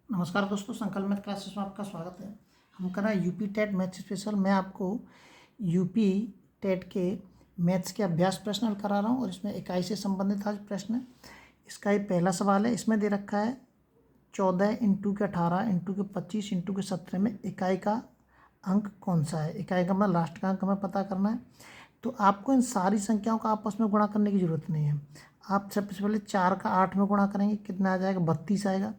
नमस्कार दोस्तों, संकल्प मैथ क्लासेस में आपका स्वागत है। हम कर रहे हैं यूपी टेट मैथ्स स्पेशल। मैं आपको यूपी टेट के मैथ्स के अभ्यास प्रश्न करा रहा हूं और इसमें इकाई से संबंधित आज प्रश्न है। इसका ये पहला सवाल है। इसमें दे रखा है 14 इंटू के 18 इंटू के 25 इंटू के 17 में इकाई का अंक कौन सा है। इकाई का मतलब लास्ट का अंक हमें पता करना है। तो आपको इन सारी संख्याओं का आपस में गुणा करने की ज़रूरत नहीं है। आप सबसे पहले 4 का 8 में गुणा करेंगे, कितना आ जाएगा, 32 आएगा।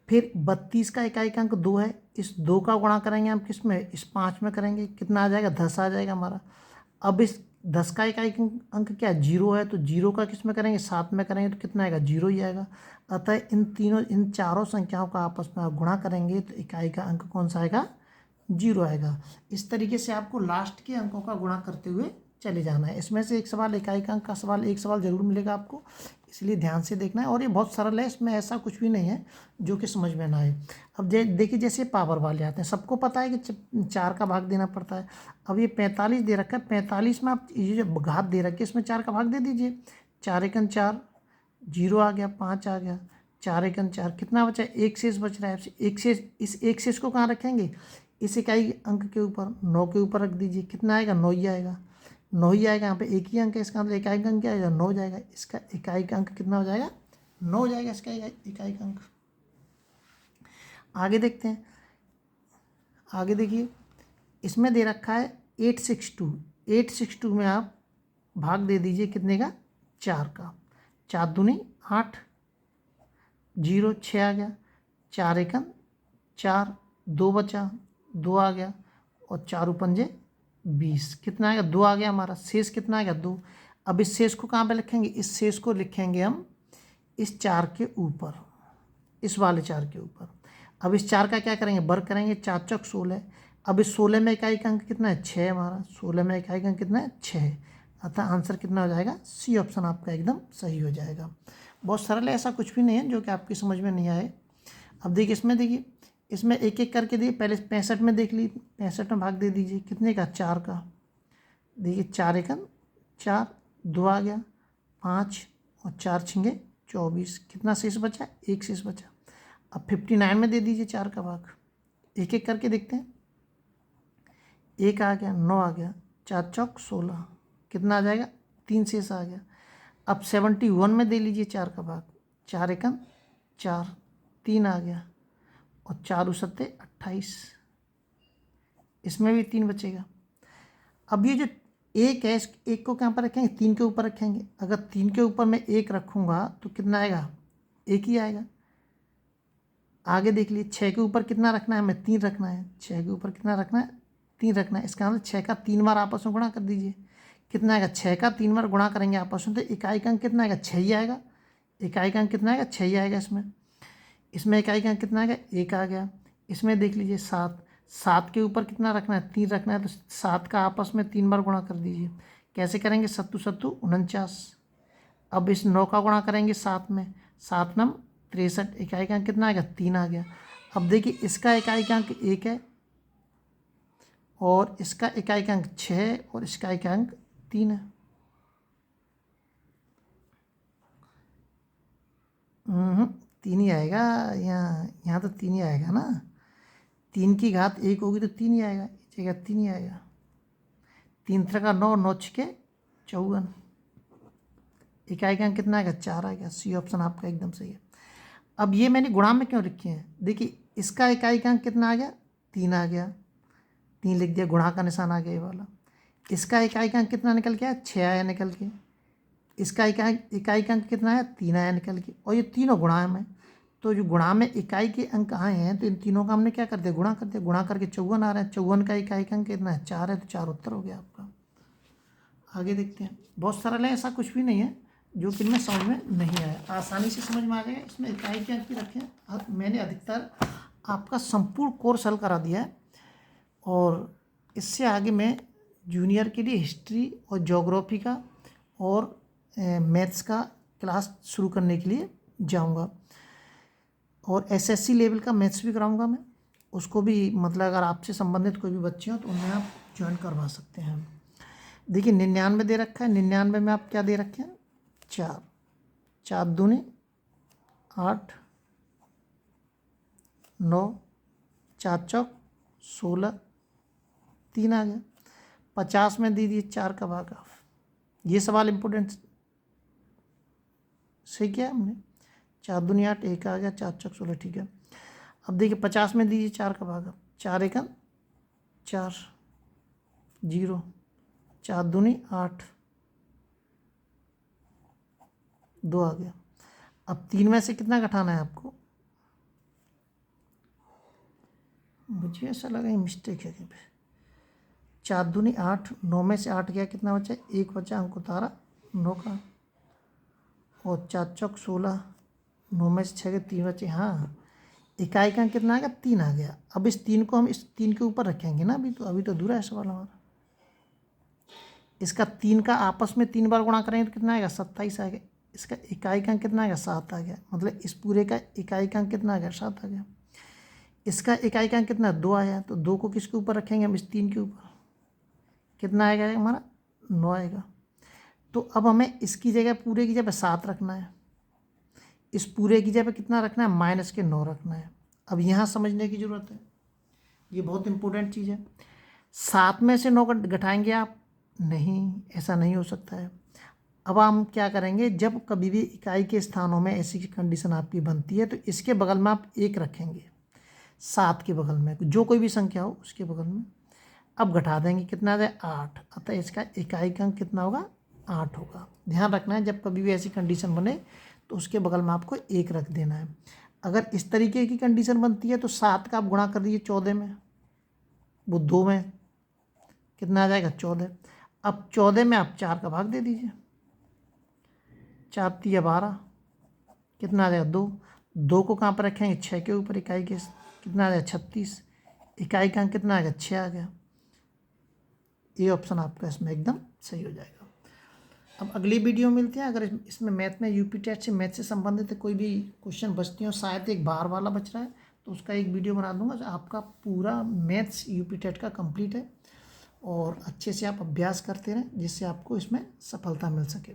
फिर 32 का इकाई का अंक 2 है, इस 2 का गुणा करेंगे हम किस में, इस 5 में करेंगे, कितना आ जाएगा, 10 आ जाएगा हमारा। अब इस 10 का इकाई अंक क्या है, 0 है, तो 0 का किस में करेंगे, 7 में करेंगे, तो कितना आएगा, 0 ही आएगा। अतः इन चारों संख्याओं का आपस में आप गुणा करेंगे तो इकाई का अंक कौन सा आएगा, 0 आएगा। इस तरीके से आपको लास्ट के अंकों का गुणा करते हुए चले जाना है। इसमें से एक सवाल इकाई का अंक का सवाल, एक सवाल जरूर मिलेगा आपको, इसलिए ध्यान से देखना है। और ये बहुत सरल है, इसमें ऐसा कुछ भी नहीं है जो कि समझ में ना आए। अब देखिए, जैसे पावर वाले आते हैं, सबको पता है कि 4 का भाग देना पड़ता है। अब ये 45 दे रखा है, 45 में आप ये जो घात दे रखी है इसमें 4 का भाग दे दीजिए। 4 एकन 4, 0 आ गया, 5 आ गया, 4 एकन 4, कितना बचा, एक शेष बच रहा है। एक शेष, इस एक शेष को कहाँ रखेंगे, इस इकाई अंक के ऊपर, 9 के ऊपर रख दीजिए, कितना आएगा, 9 ही आएगा। 9 ही आएगा, यहाँ पे एक ही अंक है, इसका मतलब इकाई का अंक क्या आएगा, 9 हो जाएगा। इसका इकाई का अंक कितना हो जाएगा, 9 हो जाएगा इसका इकाई का अंक। आगे देखते हैं। आगे देखिए, इसमें दे रखा है 862। 862 में आप भाग दे दीजिए कितने का, 4 का। 4 दूनी 8, 0 6 आ गया, 4 एकन 4, 2 बचा, 2 आ गया, और 4 पंजे 20, कितना आएगा, 2 आ गया हमारा। शेष कितना आएगा, 2। अब इस शेष को कहाँ पे लिखेंगे, इस शेष को लिखेंगे हम इस 4 के ऊपर, इस वाले 4 के ऊपर। अब इस 4 का क्या करेंगे, वर्ग करेंगे, 4 चौक 16। अब इस 16 में इकाई का अंक कितना है, 6 हमारा। 16 में इकाई का अंक कितना है, 6। अतः आंसर कितना हो जाएगा, सी ऑप्शन आपका एकदम सही हो जाएगा। बहुत सरल है, ऐसा कुछ भी नहीं है जो कि आपकी समझ में नहीं आए। अब देखिए, इसमें देखिए, इसमें एक एक करके दिए। पहले 65 में देख ली, 65 में भाग दे दीजिए, कितने का, 4 का। देखिए 4 एकन 4, 2 आ गया, 5 और 4 छिंगे 24, कितना शेष बचा, एक शेष बचा। अब 59 में दे दीजिए 4 का भाग, एक एक करके देखते हैं। 1 आ गया, 9 आ गया, 4 चौक 16, कितना आ जाएगा, 3 शेष आ गया। अब 71 में दे लीजिए 4 का भाग, 4 एकन 4, 3 आ गया, और 4 सत्ते 28, इसमें भी 3 बचेगा। अब ये जो एक है, इस एक को कहाँ पर रखेंगे, 3 के ऊपर रखेंगे। अगर 3 के ऊपर मैं 1 रखूँगा तो कितना आएगा, 1 ही आएगा। आगे देख लीजिए, 6 के ऊपर कितना रखना है, हमें 3 रखना है। 6 के ऊपर कितना रखना है, 3 रखना है। इसका मतलब 6 का 3 बार आपस में गुणा कर दीजिए, कितना आएगा, 6 का 3 बार गुणा करेंगे आपस में तो इकाई का अंक कितना आएगा, 6 ही आएगा। इकाई का अंक कितना आएगा, 6 ही आएगा। इसमें इकाई का अंक कितना आएगा, 1 आ गया। इसमें देख लीजिए 7, 7 के ऊपर कितना रखना है, 3 रखना है, तो 7 का आपस में 3 बार गुणा कर दीजिए। कैसे करेंगे, 7 7 49। अब इस 9 का गुणा करेंगे 7 में, 7 9 63, इकाई का अंक कितना आएगा, 3 आ गया। अब देखिए, इसका इकाई का अंक 1 है, और इसका इकाई का अंक 6 है, और इसका इकाई अंक 3 है। तीन ही आएगा, यहाँ तो 3 ही आएगा ना। 3 की घात 1 होगी तो 3 ही आएगा, जगह 3 ही आएगा। 3 का 9, 9 छके 54, इकाई का अंक कितना आएगा, 4 आएगा। सी ऑप्शन आपका एकदम सही है। अब ये मैंने गुणा में क्यों रखे हैं, देखिए इसका इकाई का अंक कितना आ गया, 3 आ गया, 3 लिख दिया, गुणा का निशान आ गया ये वाला। इसका इकाई का अंक कितना निकल के आया, 6 आया निकल के। इसका इकाई का अंक कितना आया, 3 आया निकल के, और ये तीनों गुणा में। तो जो गुणा में इकाई के अंक आए हैं तो इन तीनों का हमने क्या कर दिया, गुणा कर दिया। गुणा करके 54 आ रहा है। 54 का इकाई का अंक कितना है, 4 है, तो 4 उत्तर हो गया आपका। आगे देखते हैं। बहुत सरल है, ऐसा कुछ भी नहीं है जो कि इनमें समझ में नहीं आया, आसानी से समझ में आ जाएगा। इसमें इकाई के अंक भी रखे हैं। मैंने अधिकतर आपका संपूर्ण कोर्स हल करा दिया है, और इससे आगे मैं जूनियर के लिए हिस्ट्री और ज्योग्राफी का और मैथ्स का क्लास शुरू करने के लिए जाऊंगा, और एसएससी लेवल का मैथ्स भी कराऊंगा मैं। उसको भी मतलब अगर आपसे संबंधित कोई भी बच्चे हो तो उनमें आप ज्वाइन करवा सकते हैं। देखिए 99 दे रखा है, 99 में आप क्या दे रखे हैं, 4, 4 दूनी 8, 9, 4 चौक 16, 3 आ गया। 50 में दे दिए 4 का भाग। ये सवाल इम्पोर्टेंट सही किया हमने। 4 दूनी 8, 1 आ गया, 4 चौक 16, ठीक है। अब देखिए 50 में दीजिए 4 का भाग। 4 एकम 4, 0, 4 दूनी 8, 2 आ गया। अब 3 में से कितना घटाना है आपको? मुझे ऐसा लगा ये मिस्टेक है कहीं पे। 4 दूनी 8, 9 में से 8 गया, कितना बचा? 1 बचा, अंक उतारा 9 का, और 4 चौक 16, 9 में से 6 गए, 3 बचे। हाँ, इकाई का कितना आ गया? 3 आ गया। अब इस 3 को हम इस 3 के ऊपर रखेंगे ना, अभी तो अधूरा है सवाल हमारा। इसका 3 का आपस में 3 बार गुणा करेंगे तो कितना आएगा? 27 आ गया। इसका इकाई का कितना आ गया? 7 आ गया। मतलब इस पूरे का इकाई का कितना आ गया? 7 आ गया। इसका इकाई का कितना? 2 आया। तो 2 को किसके ऊपर रखेंगे हम? इस 3 के ऊपर। कितना आएगा हमारा? 9 आएगा। तो अब हमें इसकी जगह, पूरे की जगह 7 रखना है, इस पूरे की जगह कितना रखना है? माइनस के 9 रखना है। अब यहाँ समझने की ज़रूरत है, ये बहुत इंपॉर्टेंट चीज़ है। 7 में से 9 घटाएंगे आप? नहीं, ऐसा नहीं हो सकता है। अब हम क्या करेंगे, जब कभी भी इकाई के स्थानों में ऐसी कंडीशन आपकी बनती है तो इसके बगल में आप 1 रखेंगे, 7 के बगल में जो कोई भी संख्या हो उसके बगल में। अब घटा देंगे, कितना आ जाए? 8। अतः इसका इकाई का अंक कितना होगा? 8 होगा। ध्यान रखना है, जब कभी भी ऐसी कंडीशन बने तो उसके बगल में आपको 1 रख देना है। अगर इस तरीके की कंडीशन बनती है तो 7 का आप गुणा कर दीजिए 14 में, वो 2 में कितना आ जाएगा? 14। अब 14 में आप 4 का भाग दे दीजिए, 4 3 12, कितना आ जाएगा? 2। 2 को कहाँ पर रखेंगे? 6 के ऊपर, इकाई के, कितना आ जाएगा? 36। इकाई का अंक कितना आ गया? 6 आ गया। ये ऑप्शन आपका इसमें एकदम सही हो जाएगा। अब अगली वीडियो मिलते हैं। अगर इसमें मैथ में यूपी टेट से, मैथ से संबंधित कोई भी क्वेश्चन बचती हो, शायद एक बार वाला बच रहा है, तो उसका एक वीडियो बना दूंगा। जो आपका पूरा मैथ्स यूपी टेट का कंप्लीट है, और अच्छे से आप अभ्यास करते रहें जिससे आपको इसमें सफलता मिल सके।